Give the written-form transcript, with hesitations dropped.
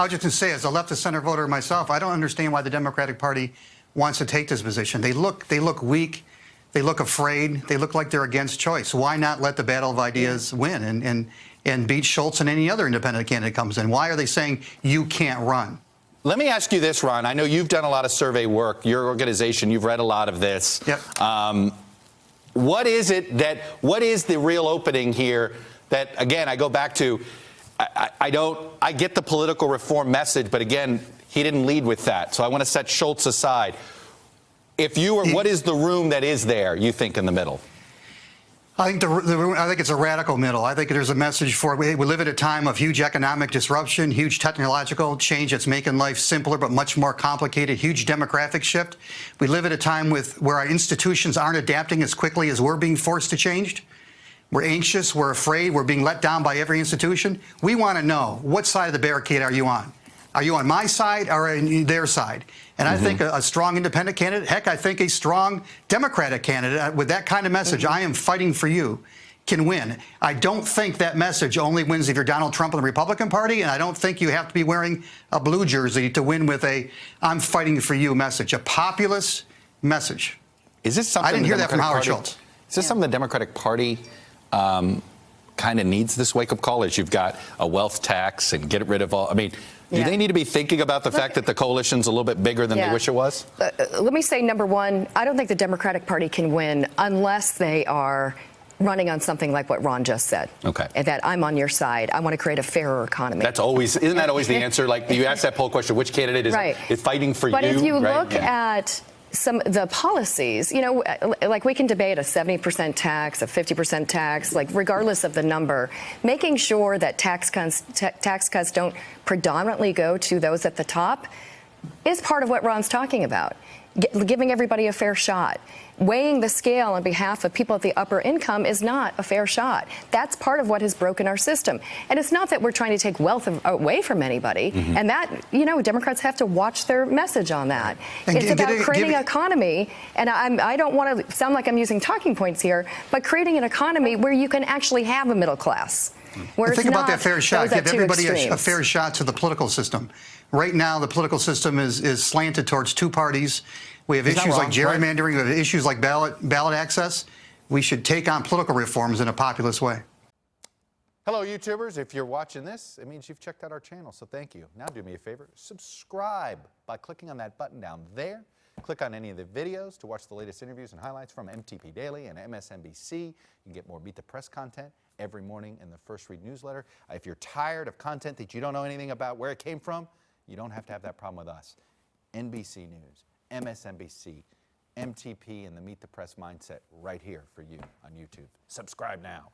I was just going to say, as a leftist center voter myself, I don't understand why the Democratic Party wants to take this position. They look weak. They look afraid. They look like they're against choice. Why not let the battle of ideas win and beat Schultz and any other independent candidate comes in? Why are they saying you can't run? Let me ask you this, Ron. I know you've done a lot of survey work. Your organization, you've read a lot of this. Yep. What is the real opening here that, again, I go back to, I get the political reform message, but again, he didn't lead with that. So I want to set Schultz aside. If you were, what is the room that is there, you think, in the middle? I think it's a radical middle. I think there's a message for we live at a time of huge economic disruption, huge technological change that's making life simpler but much more complicated, huge demographic shift. We live at a time where our institutions aren't adapting as quickly as we're being forced to change. We're anxious, we're afraid, we're being let down by every institution. We want to know, what side of the barricade are you on? Are you on my side or on their side? And I think a strong independent candidate, heck, I think a strong Democratic candidate with that kind of message, I am fighting for you, can win. I don't think that message only wins if you're Donald Trump and the Republican Party, and I don't think you have to be wearing a blue jersey to win with a I'm fighting for you message, a populist message. Is this something I didn't hear that from Howard Schultz. Is this something the Democratic Party kind of needs, this wake-up call, as you've got a wealth tax and get rid of all, I mean, do they need to be thinking about the fact that the coalition's a little bit bigger than they wish it was? Let me say, number one, I don't think the Democratic Party can win unless they are running on something like what Ron just said. Okay. And that I'm on your side. I want to create a fairer economy. That's always, isn't that always the answer? Like, you ask that poll question, which candidate is fighting for you? But if you look at some of the policies, you know, like we can debate a 70% tax, a 50% tax, like regardless of the number, making sure that tax cuts don't predominantly go to those at the top is part of what Ron's talking about. Giving everybody a fair shot. Weighing the scale on behalf of people at the upper income is not a fair shot. That's part of what has broken our system. And it's not that we're trying to take wealth away from anybody. And that, you know, Democrats have to watch their message on that. And it's about creating an economy, and I don't want to sound like I'm using talking points here, but creating an economy where you can actually have a middle class. Think about that fair shot. Give everybody a fair shot to the political system. Right now, the political system is slanted towards two parties. We have issues like gerrymandering. We have issues like ballot access. We should take on political reforms in a populist way. Hello, YouTubers. If you're watching this, it means you've checked out our channel, so thank you. Now do me a favor. Subscribe by clicking on that button down there. Click on any of the videos to watch the latest interviews and highlights from MTP Daily and MSNBC. You can get more Beat the Press content every morning in the First Read newsletter. If you're tired of content that you don't know anything about where it came from, you don't have to have that problem with us. NBC News, MSNBC, MTP, and the Meet the Press mindset right here for you on YouTube. Subscribe now.